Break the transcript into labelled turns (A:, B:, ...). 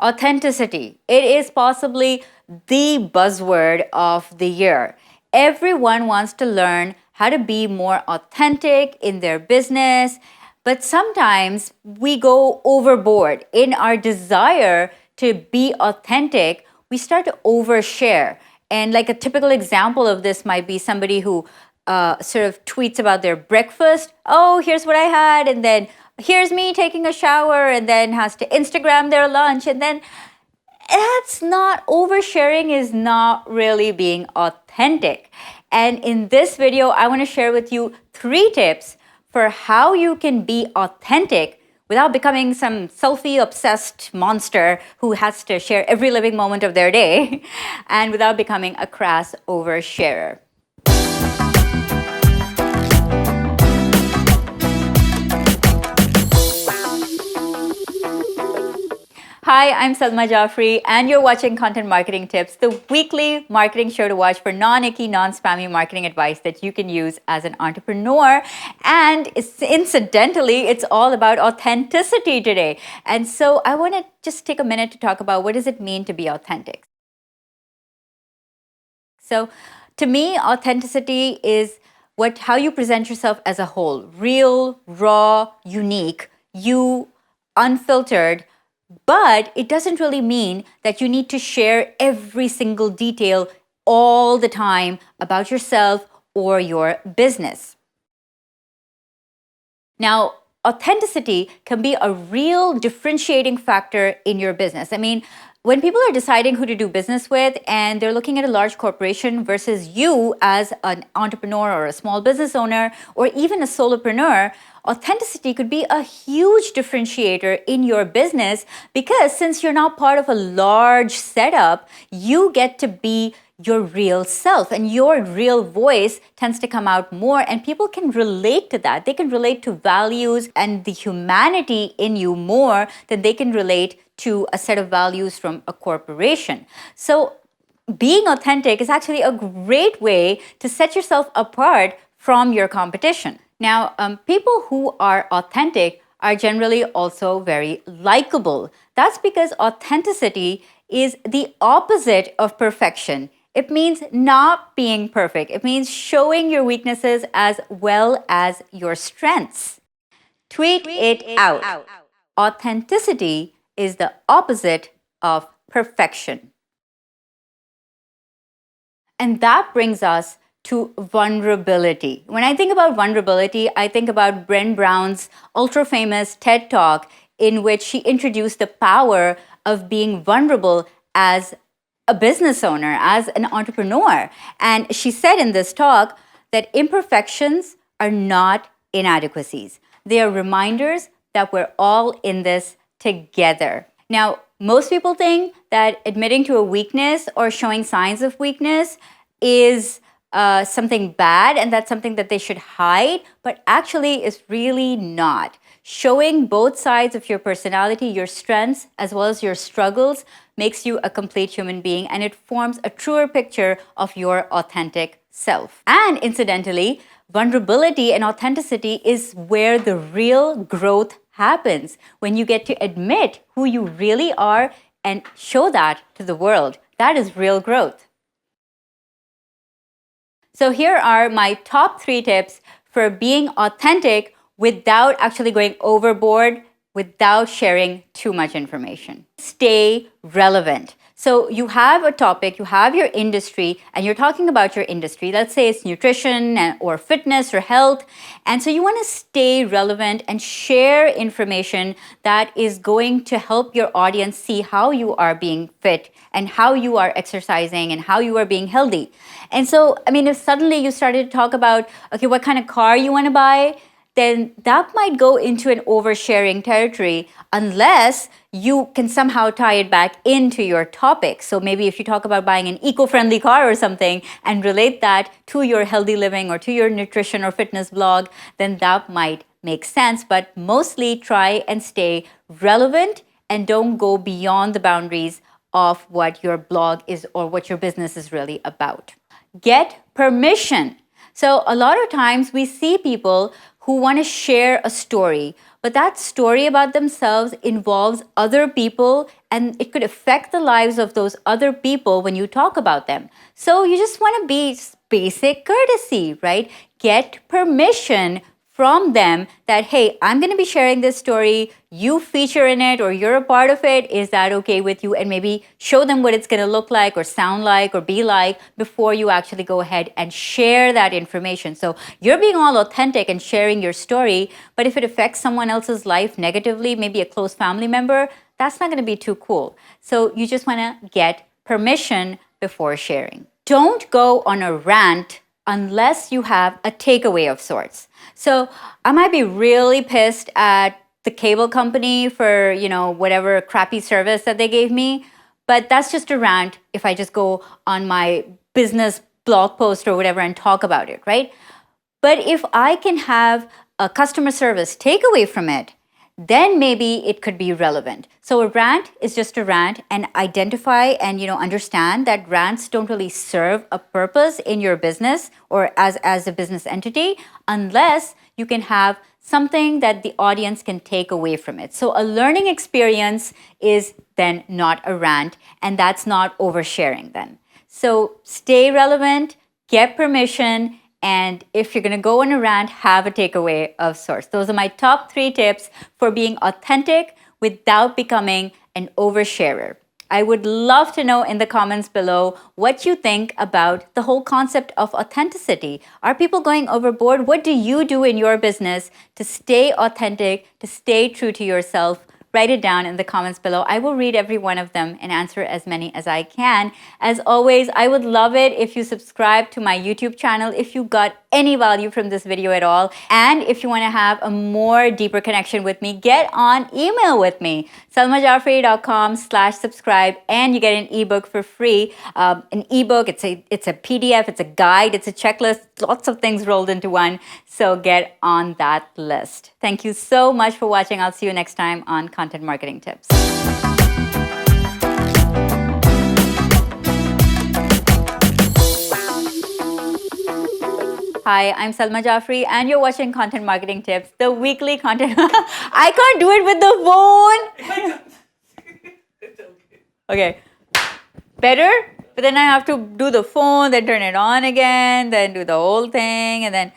A: Authenticity. It is possibly the buzzword of the year. Everyone wants to learn how to be more authentic in their business, but sometimes we go overboard in our desire to be authentic. We start to overshare. And like a typical example of this might be somebody who sort of tweets about their breakfast. Oh, here's what I had. And then here's me taking a shower, and then has to Instagram their lunch. And then that's not, oversharing is not really being authentic. And in this video, I want to share with you 3 tips for how you can be authentic without becoming some selfie-obsessed monster who has to share every living moment of their day, and without becoming a crass oversharer. Hi, I'm Salma Jaffrey, and you're watching Content Marketing Tips, the weekly marketing show to watch for non-icky, non-spammy marketing advice that you can use as an entrepreneur. And incidentally, it's all about authenticity today. And so I want to just take a minute to talk about what does it mean to be authentic. So to me, authenticity is how you present yourself as a whole. Real, raw, unique, you, unfiltered. But it doesn't really mean that you need to share every single detail all the time about yourself or your business. Now, authenticity can be a real differentiating factor in your business. I mean, when people are deciding who to do business with and they're looking at a large corporation versus you as an entrepreneur or a small business owner or even a solopreneur, authenticity could be a huge differentiator in your business, because since you're not part of a large setup, you get to be your real self, and your real voice tends to come out more, and people can relate to that. They can relate to values and the humanity in you more than they can relate to a set of values from a corporation. So being authentic is actually a great way to set yourself apart from your competition. Now, people who are authentic are generally also very likable. That's because authenticity is the opposite of perfection. It means not being perfect. It means showing your weaknesses as well as your strengths. Tweet it out. Authenticity is the opposite of perfection. And that brings us to vulnerability. When I think about vulnerability, I think about Brené Brown's ultra-famous TED Talk, in which she introduced the power of being vulnerable as a business owner, as an entrepreneur. And she said in this talk that imperfections are not inadequacies. They are reminders that we're all in this together. Now, most people think that admitting to a weakness or showing signs of weakness is something bad, and that's something that they should hide, but actually is really not. Showing both sides of your personality, your strengths as well as your struggles, makes you a complete human being, and it forms a truer picture of your authentic self. And incidentally, vulnerability and authenticity is where the real growth happens, when you get to admit who you really are and show that to the world. That is real growth. So here are my top 3 tips for being authentic without actually going overboard, without sharing too much information. Stay relevant. So you have a topic, you have your industry, and you're talking about your industry. Let's say it's nutrition or fitness or health. And so you want to stay relevant and share information that is going to help your audience see how you are being fit and how you are exercising and how you are being healthy. And so, I mean, if suddenly you started to talk about, okay, what kind of car you want to buy, then that might go into an oversharing territory unless you can somehow tie it back into your topic. So maybe if you talk about buying an eco-friendly car or something and relate that to your healthy living or to your nutrition or fitness blog, then that might make sense. But mostly try and stay relevant and don't go beyond the boundaries of what your blog is or what your business is really about. Get permission. So a lot of times we see people who want to share a story, but that story about themselves involves other people and it could affect the lives of those other people when you talk about them. So you just want to be basic courtesy, right? Get permission from them that, hey, I'm going to be sharing this story, you feature in it or you're a part of it, is that okay with you? And maybe show them what it's going to look like or sound like or be like before you actually go ahead and share that information. So you're being all authentic and sharing your story, but if it affects someone else's life negatively, maybe a close family member, that's not going to be too cool. So you just want to get permission before sharing. Don't go on a rant unless you have a takeaway of sorts. So I might be really pissed at the cable company for, whatever crappy service that they gave me, but that's just a rant if I just go on my business blog post or whatever and talk about it, right? But if I can have a customer service takeaway from it, then maybe it could be relevant. So a rant is just a rant, and identify and understand that rants don't really serve a purpose in your business or as a business entity unless you can have something that the audience can take away from it. So a learning experience is then not a rant, and that's not oversharing then. So stay relevant, get permission, and if you're going to go on a rant, have a takeaway of sorts. Those are my top 3 tips for being authentic without becoming an oversharer. I would love to know in the comments below what you think about the whole concept of authenticity. Are people going overboard? What do you do in your business to stay authentic, to stay true to yourself? Write it down in the comments below. I will read every one of them and answer as many as I can. As always, I would love it if you subscribe to my YouTube channel if you got any value from this video at all. And if you want to have a more deeper connection with me, get on email with me, salmajaffrey.com/subscribe, and you get an ebook for free. An ebook, it's a PDF, it's a guide, it's a checklist, lots of things rolled into one. So get on that list. Thank you so much for watching. I'll see you next time on Content Marketing Tips. Hi, I'm Salma Jaffrey, and you're watching Content Marketing Tips, the weekly content. I can't do it with the phone. Okay. Better? But then I have to do the phone, then turn it on again, then do the whole thing, and then,